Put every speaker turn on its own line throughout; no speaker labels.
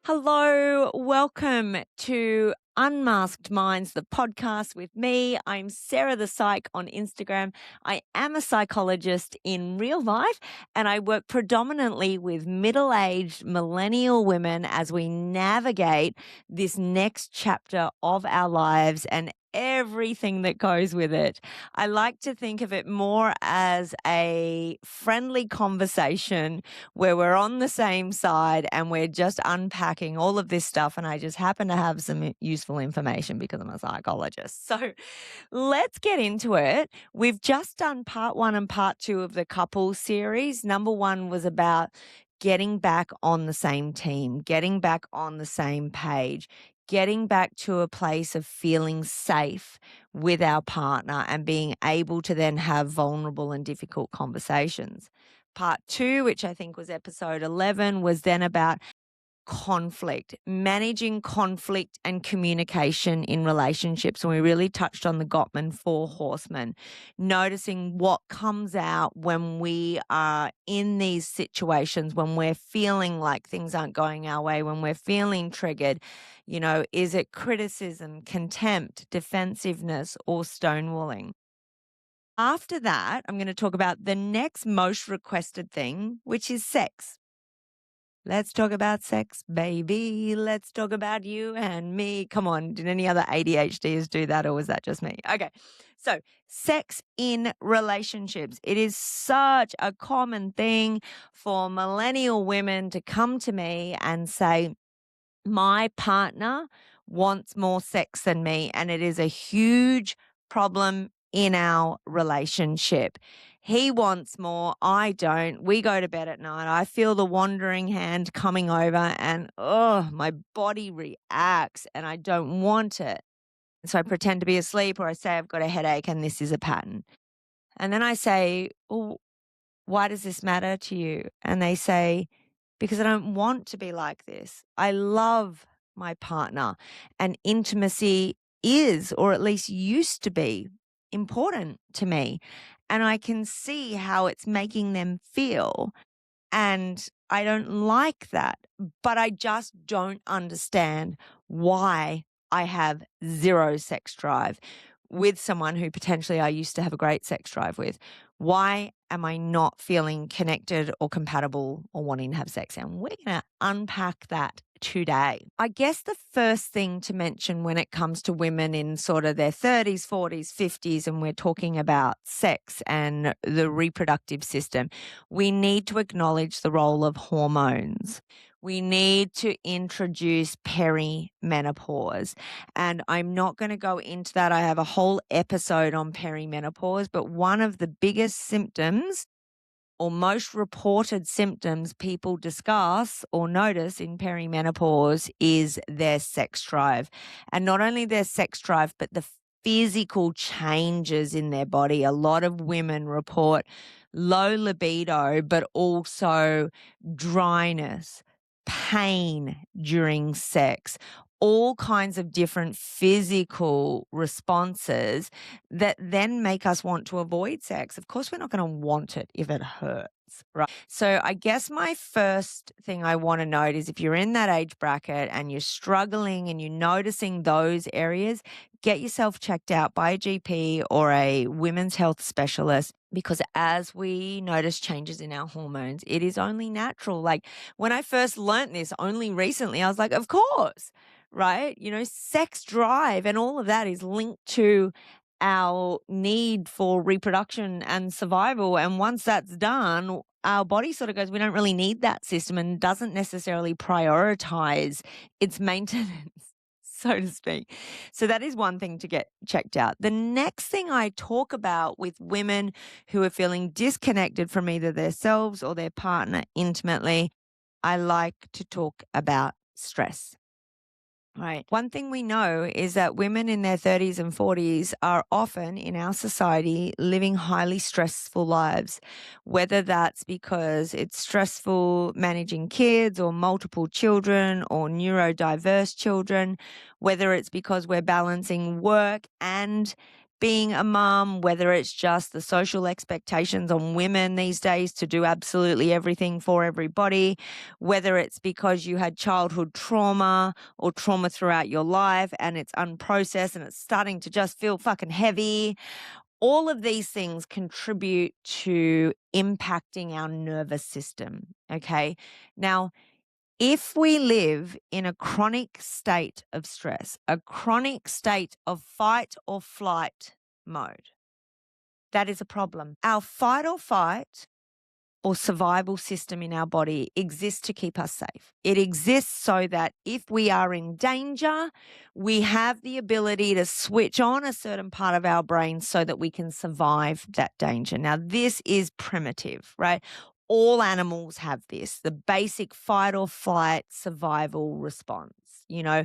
Hello, welcome to Unmasked Minds, the podcast with me. I'm Sarah the Psych on Instagram. I am a psychologist in real life, and I work predominantly with middle-aged millennial women as we navigate this next chapter of our lives and everything that goes with it. I like to think of it more as a friendly conversation where we're on the same side and we're just unpacking all of this stuff. And I just happen to have some useful information because I'm a psychologist. So let's get into it. We've just done part 1 and part 2 of the couples series. Number 1 was about getting back on the same team, getting back on the same page, getting back to a place of feeling safe with our partner and being able to then have vulnerable and difficult conversations. Part 2, which I think was episode 11, was then about conflict, managing conflict and communication in relationships. And we really touched on the Gottman 4 horsemen, noticing what comes out when we are in these situations, when we're feeling like things aren't going our way, when we're feeling triggered. Is it criticism, contempt, defensiveness, or stonewalling? After that, I'm going to talk about the next most requested thing, which is sex. Let's talk about sex, baby. Let's talk about you and me. Come on. Did any other ADHDs do that, or was that just me? Okay. So, sex in relationships. It is such a common thing for millennial women to come to me and say, my partner wants more sex than me, and it is a huge problem in our relationship. He wants more, I don't. We go to bed at night. I feel the wandering hand coming over and my body reacts and I don't want it. So I pretend to be asleep, or I say I've got a headache and this is a pattern. And then I say, "Oh, why does this matter to you?" And they say, because I don't want to be like this. I love my partner, and intimacy is, or at least used to be, important to me. And I can see how it's making them feel. And I don't like that, but I just don't understand why I have zero sex drive with someone who potentially I used to have a great sex drive with. Why am I not feeling connected or compatible or wanting to have sex? And we're going to unpack that today. I guess the first thing to mention when it comes to women in sort of their 30s, 40s, 50s, and we're talking about sex and the reproductive system, we need to acknowledge the role of hormones. We need to introduce perimenopause. And I'm not going to go into that. I have a whole episode on perimenopause, but one of the biggest symptoms or most reported symptoms people discuss or notice in perimenopause is their sex drive. And not only their sex drive, but the physical changes in their body. A lot of women report low libido, but also dryness, pain during sex, all kinds of different physical responses that then make us want to avoid sex. Of course, we're not going to want it if it hurts, right? So I guess my first thing I want to note is if you're in that age bracket and you're struggling and you're noticing those areas, get yourself checked out by a GP or a women's health specialist, because as we notice changes in our hormones, it is only natural. Like when I first learned this only recently, I was like, of course, right? Sex drive and all of that is linked to our need for reproduction and survival. And once that's done, our body sort of goes, we don't really need that system, and doesn't necessarily prioritize its maintenance, so to speak. So that is one thing to get checked out. The next thing I talk about with women who are feeling disconnected from either themselves or their partner intimately, I like to talk about stress. Right. One thing we know is that women in their 30s and 40s are often in our society living highly stressful lives, whether that's because it's stressful managing kids or multiple children or neurodiverse children, whether it's because we're balancing work and being a mom, whether it's just the social expectations on women these days to do absolutely everything for everybody, whether it's because you had childhood trauma or trauma throughout your life and it's unprocessed and it's starting to just feel fucking heavy. All of these things contribute to impacting our nervous system, okay? Now, if we live in a chronic state of stress, a chronic state of fight or flight mode, that is a problem. Our fight or survival system in our body exists to keep us safe. It exists so that if we are in danger, we have the ability to switch on a certain part of our brain so that we can survive that danger. Now, this is primitive, right? All animals have this, the basic fight or flight survival response. You know,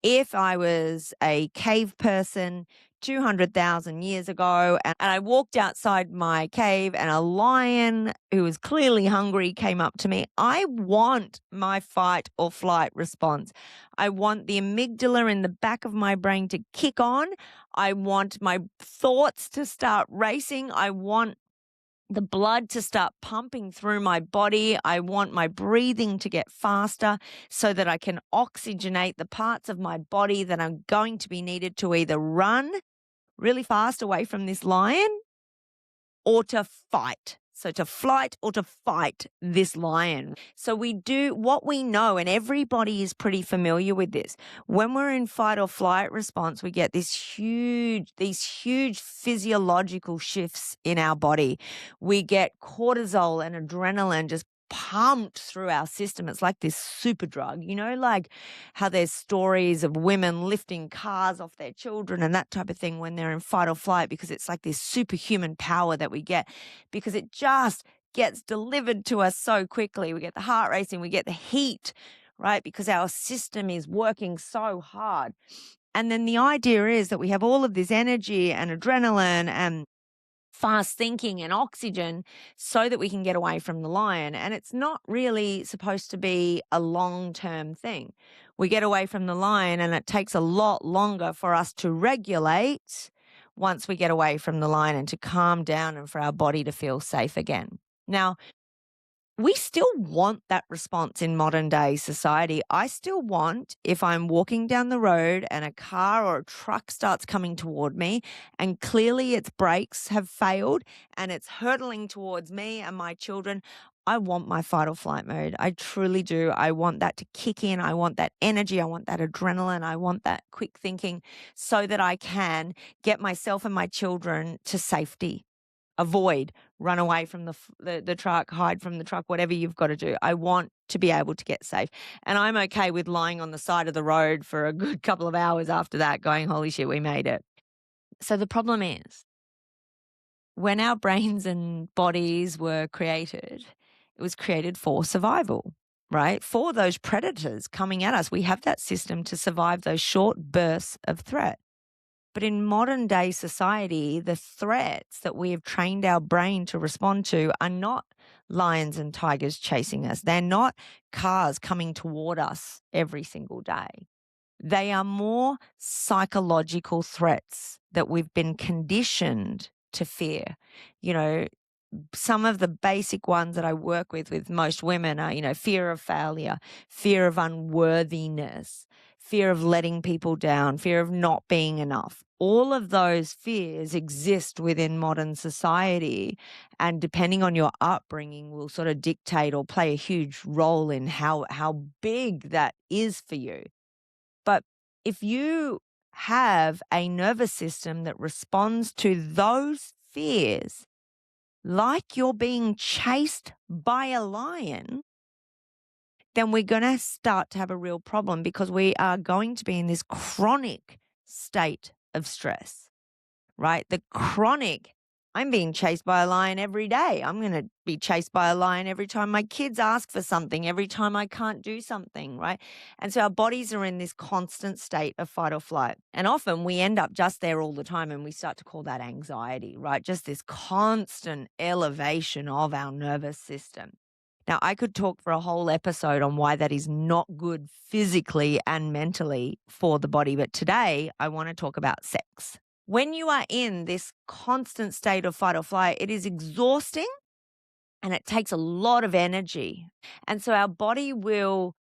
if I was a cave person 200,000 years ago and I walked outside my cave and a lion who was clearly hungry came up to me, I want my fight or flight response. I want the amygdala in the back of my brain to kick on. I want my thoughts to start racing. I want the blood to start pumping through my body. I want my breathing to get faster so that I can oxygenate the parts of my body that are going to be needed to either run really fast away from this lion or to fight. So to flight or to fight this lion. So we do what we know, and everybody is pretty familiar with this. When we're in fight or flight response, we get these huge physiological shifts in our body. We get cortisol and adrenaline just pumped through our system. It's like this super drug, you know, like how there's stories of women lifting cars off their children and that type of thing when they're in fight or flight, because it's like this superhuman power that we get because it just gets delivered to us so quickly. We get the heart racing, we get the heat, right? Because our system is working so hard. And then the idea is that we have all of this energy and adrenaline and fast thinking and oxygen so that we can get away from the lion. And it's not really supposed to be a long-term thing. We get away from the lion and it takes a lot longer for us to regulate once we get away from the lion and to calm down and for our body to feel safe again. Now, we still want that response in modern day society. I still want, if I'm walking down the road and a car or a truck starts coming toward me and clearly its brakes have failed and it's hurtling towards me and my children, I want my fight or flight mode. I truly do. I want that to kick in. I want that energy. I want that adrenaline. I want that quick thinking so that I can get myself and my children to safety. Avoid, run away from the truck, hide from the truck, whatever you've got to do. I want to be able to get safe. And I'm okay with lying on the side of the road for a good couple of hours after that going, holy shit, we made it. So the problem is when our brains and bodies were created, it was created for survival, right? For those predators coming at us. We have that system to survive those short bursts of threat. But in modern day society, the threats that we have trained our brain to respond to are not lions and tigers chasing us. They're not cars coming toward us every single day. They are more psychological threats that we've been conditioned to fear. You know, some of the basic ones that I work with most women are, you know, fear of failure, fear of unworthiness, fear of letting people down, fear of not being enough. All of those fears exist within modern society, and depending on your upbringing will sort of dictate or play a huge role in how big that is for you. But if you have a nervous system that responds to those fears like you're being chased by a lion, then we're going to start to have a real problem because we are going to be in this chronic state of stress, right? The chronic, I'm being chased by a lion every day. I'm going to be chased by a lion every time my kids ask for something, every time I can't do something, right? And so our bodies are in this constant state of fight or flight. And often we end up just there all the time and we start to call that anxiety, right? Just this constant elevation of our nervous system. Now, I could talk for a whole episode on why that is not good physically and mentally for the body. But today I want to talk about sex. When you are in this constant state of fight or flight, it is exhausting and it takes a lot of energy. And so our body will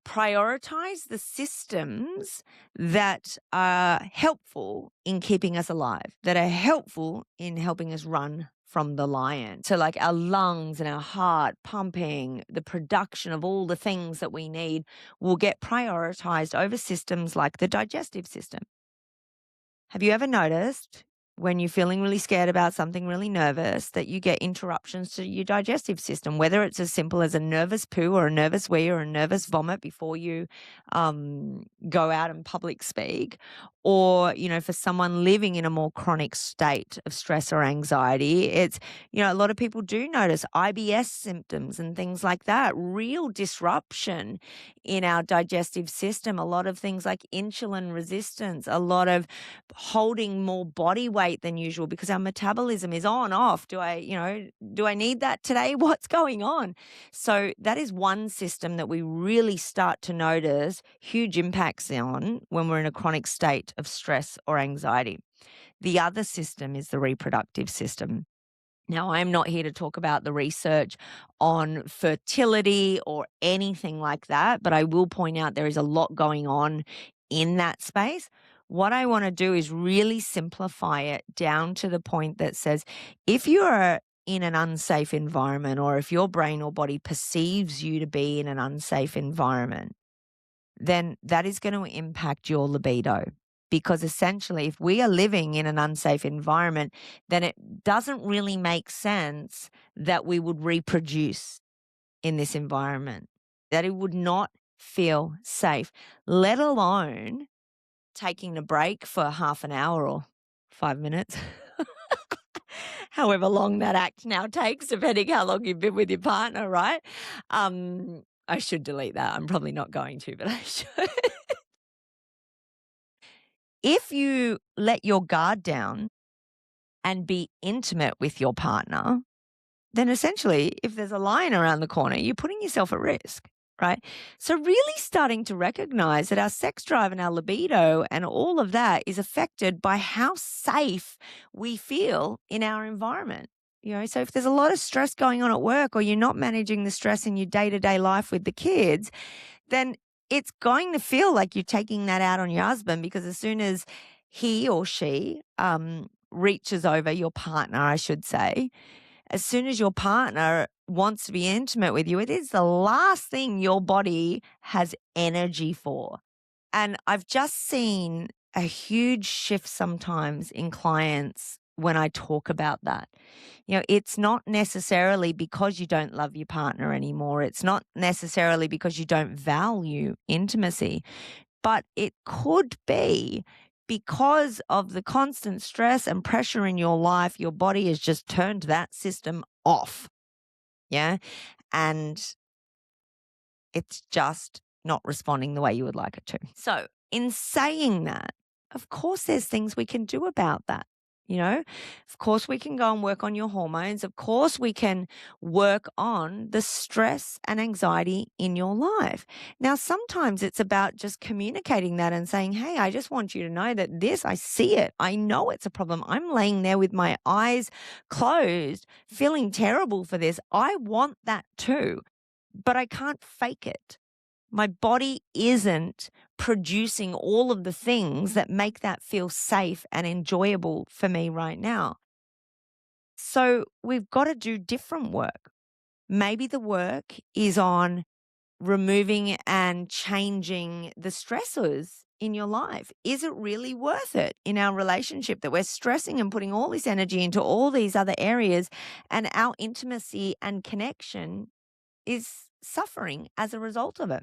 prioritize the systems that are helpful in keeping us alive, that are helpful in helping us run from the lion. So like our lungs and our heart pumping, the production of all the things that we need will get prioritized over systems like the digestive system. Have you ever noticed when you're feeling really scared about something, really nervous, that you get interruptions to your digestive system, whether it's as simple as a nervous poo or a nervous wee or a nervous vomit before you go out and public speak, or, for someone living in a more chronic state of stress or anxiety, it's, a lot of people do notice IBS symptoms and things like that, real disruption in our digestive system, a lot of things like insulin resistance, a lot of holding more body weight than usual because our metabolism is on, off. Do I need that today? What's going on? So that is one system that we really start to notice huge impacts on when we're in a chronic state of stress or anxiety. The other system is the reproductive system. Now, I'm not here to talk about the research on fertility or anything like that, but I will point out there is a lot going on in that space. What I want to do is really simplify it down to the point that says if you are in an unsafe environment, or if your brain or body perceives you to be in an unsafe environment, then that is going to impact your libido. Because essentially, if we are living in an unsafe environment, then it doesn't really make sense that we would reproduce in this environment, that it would not feel safe, let alone taking a break for half an hour or 5 minutes, however long that act now takes, depending how long you've been with your partner, right? I should delete that. I'm probably not going to, but I should. If you let your guard down and be intimate with your partner, then essentially, if there's a lion around the corner, you're putting yourself at risk, right? So really starting to recognize that our sex drive and our libido and all of that is affected by how safe we feel in our environment. So if there's a lot of stress going on at work, or you're not managing the stress in your day-to-day life with the kids, then it's going to feel like you're taking that out on your husband, because as soon as he or she reaches over, your partner, I should say, as soon as your partner wants to be intimate with you, it is the last thing your body has energy for. And I've just seen a huge shift sometimes in clients when I talk about that. It's not necessarily because you don't love your partner anymore. It's not necessarily because you don't value intimacy, but it could be because of the constant stress and pressure in your life. Your body has just turned that system off. Yeah. And it's just not responding the way you would like it to. So in saying that, of course, there's things we can do about that. Of course, we can go and work on your hormones. Of course, we can work on the stress and anxiety in your life. Now, sometimes it's about just communicating that and saying, hey, I just want you to know that I see it. I know it's a problem. I'm laying there with my eyes closed, feeling terrible for this. I want that too, but I can't fake it. My body isn't producing all of the things that make that feel safe and enjoyable for me right now. So we've got to do different work. Maybe the work is on removing and changing the stressors in your life. Is it really worth it in our relationship that we're stressing and putting all this energy into all these other areas, and our intimacy and connection is suffering as a result of it?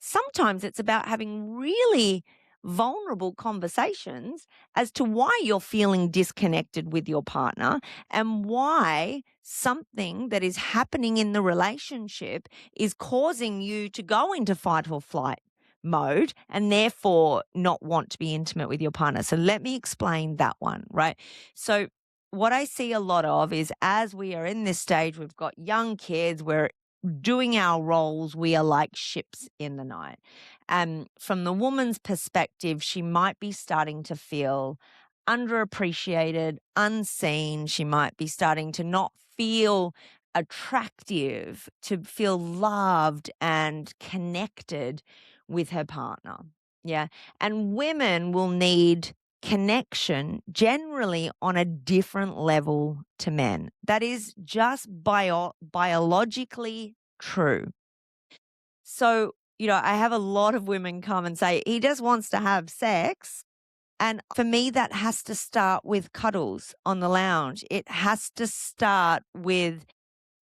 Sometimes it's about having really vulnerable conversations as to why you're feeling disconnected with your partner, and why something that is happening in the relationship is causing you to go into fight or flight mode and therefore not want to be intimate with your partner. So let me explain that one, right? So what I see a lot of is, as we are in this stage, we've got young kids, we're doing our roles, we are like ships in the night. And from the woman's perspective, she might be starting to feel underappreciated, unseen. She might be starting to not feel attractive, to feel loved and connected with her partner. Yeah. And women will need connection generally on a different level to men. That is just biologically true. So, I have a lot of women come and say, he just wants to have sex. And for me, that has to start with cuddles on the lounge. It has to start with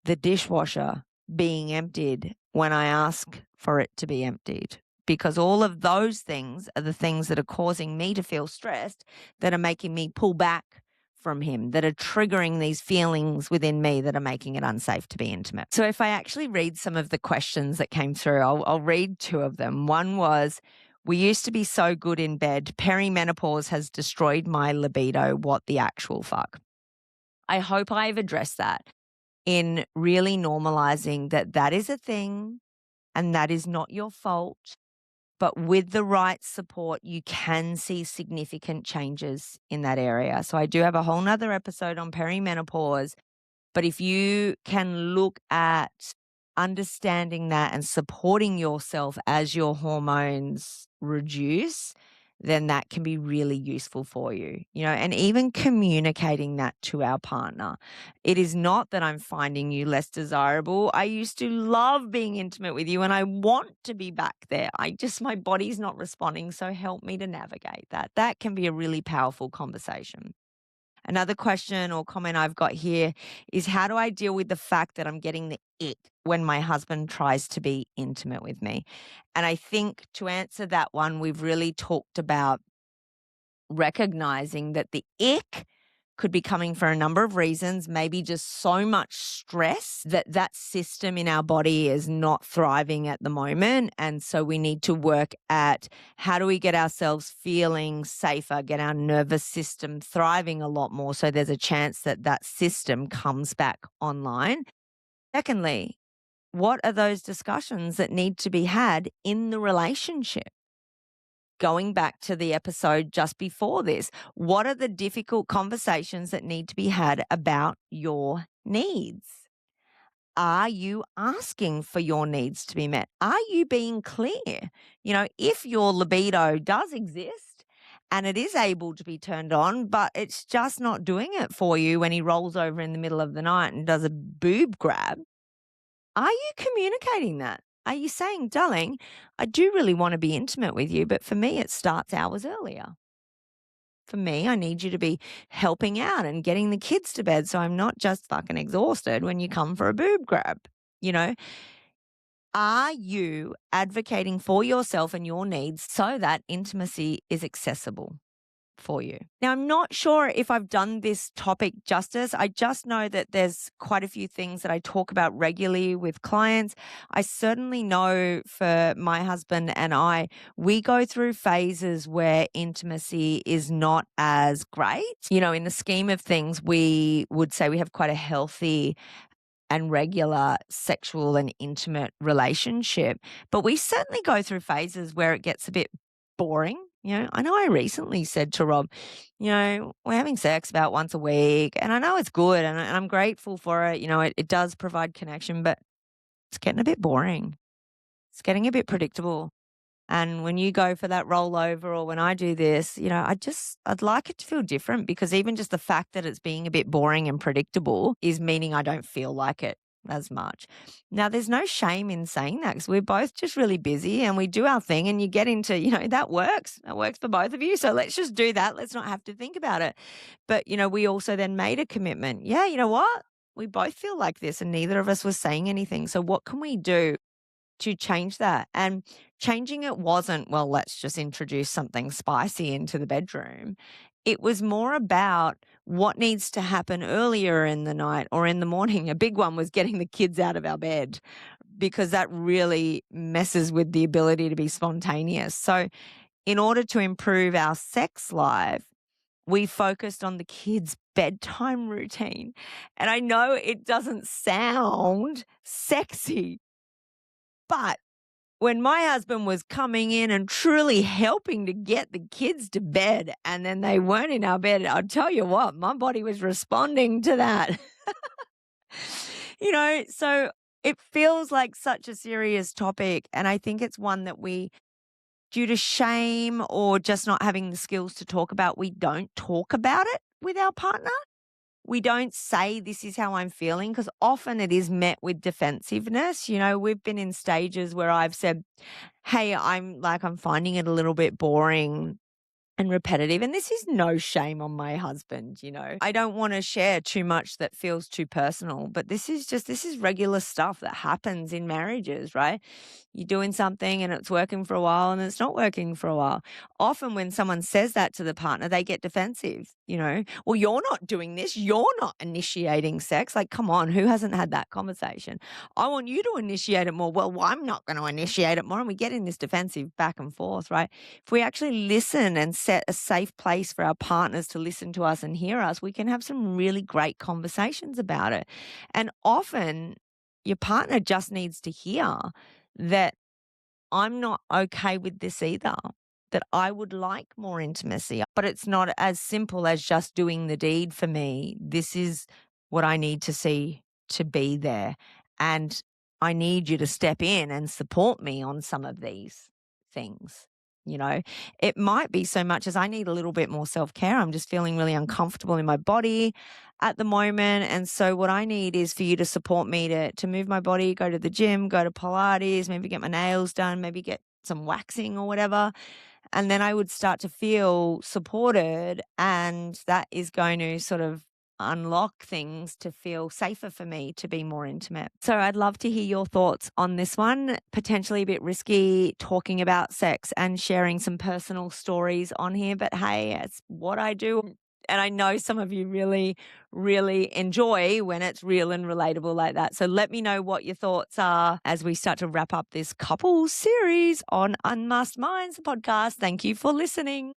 the dishwasher being emptied when I ask for it to be emptied. Because all of those things are the things that are causing me to feel stressed, that are making me pull back from him, that are triggering these feelings within me that are making it unsafe to be intimate. So if I actually read some of the questions that came through, I'll read two of them. One was, we used to be so good in bed. Perimenopause has destroyed my libido. What the actual fuck? I hope I've addressed that in really normalizing that is a thing and that is not your fault. But with the right support, you can see significant changes in that area. So I do have a whole nother episode on perimenopause. But if you can look at understanding that and supporting yourself as your hormones reduce, then that can be really useful for you, and even communicating that to our partner. It is not that I'm finding you less desirable. I used to love being intimate with you and I want to be back there. My body's not responding. So help me to navigate that. That can be a really powerful conversation. Another question or comment I've got here is, how do I deal with the fact that I'm getting the ick when my husband tries to be intimate with me? And I think to answer that one, we've really talked about recognizing that the ick could be coming for a number of reasons, maybe just so much stress that system in our body is not thriving at the moment. And so we need to work at how do we get ourselves feeling safer, get our nervous system thriving a lot more so there's a chance that system comes back online. Secondly, what are those discussions that need to be had in the relationship? Going back to the episode just before this, what are the difficult conversations that need to be had about your needs? Are you asking for your needs to be met? Are you being clear? If your libido does exist and it is able to be turned on, but it's just not doing it for you when he rolls over in the middle of the night and does a boob grab, are you communicating that? Are you saying, darling, I do really want to be intimate with you, but for me, it starts hours earlier. For me, I need you to be helping out and getting the kids to bed so I'm not just fucking exhausted when you come for a boob grab. Are you advocating for yourself and your needs so that intimacy is accessible for you? Now, I'm not sure if I've done this topic justice. I just know that there's quite a few things that I talk about regularly with clients. I certainly know for my husband and I, we go through phases where intimacy is not as great. In the scheme of things, we would say we have quite a healthy and regular sexual and intimate relationship. But we certainly go through phases where it gets a bit boring. I know I recently said to Rob, we're having sex about once a week and I know it's good and I'm grateful for it. It does provide connection, but it's getting a bit boring. It's getting a bit predictable. And when you go for that rollover or when I do this, I'd like it to feel different, because even just the fact that it's being a bit boring and predictable is meaning I don't feel like it as much. Now, there's no shame in saying that, because we're both just really busy and we do our thing and you get into, that works. That works for both of you. So let's just do that. Let's not have to think about it. But, we also then made a commitment. Yeah, you know what? We both feel like this and neither of us was saying anything. So what can we do to change that? And changing it wasn't, well, let's just introduce something spicy into the bedroom. It was more about what needs to happen earlier in the night or in the morning. A big one was getting the kids out of our bed, because that really messes with the ability to be spontaneous. So in order to improve our sex life, we focused on the kids' bedtime routine. And I know it doesn't sound sexy, but when my husband was coming in and truly helping to get the kids to bed and then they weren't in our bed, I'll tell you what, my body was responding to that. So it feels like such a serious topic. And I think it's one that we, due to shame or just not having the skills to talk about, we don't talk about it with our partner. We don't say, this is how I'm feeling, because often it is met with defensiveness. We've been in stages where I've said, hey, I'm finding it a little bit boring and repetitive. And this is no shame on my husband. I don't want to share too much that feels too personal, but this is regular stuff that happens in marriages, right? You're doing something and it's working for a while and it's not working for a while. Often when someone says that to the partner, they get defensive, well, you're not doing this. You're not initiating sex. Like, come on, who hasn't had that conversation? I want you to initiate it more. Well, I'm not going to initiate it more. And we get in this defensive back and forth, right? If we actually listen and set a safe place for our partners to listen to us and hear us, we can have some really great conversations about it. And often your partner just needs to hear that I'm not okay with this either, that I would like more intimacy, but it's not as simple as just doing the deed for me. This is what I need to see to be there. And I need you to step in and support me on some of these things. It might be so much as I need a little bit more self-care. I'm just feeling really uncomfortable in my body at the moment. And so what I need is for you to support me to move my body, go to the gym, go to Pilates, maybe get my nails done, maybe get some waxing or whatever. And then I would start to feel supported, and that is going to sort of unlock things to feel safer for me to be more intimate. So I'd love to hear your thoughts on this one. Potentially a bit risky talking about sex and sharing some personal stories on here, but hey, it's what I do. And I know some of you really, really enjoy when it's real and relatable like that. So let me know what your thoughts are as we start to wrap up this couples series on Unmasked Minds, the podcast. Thank you for listening.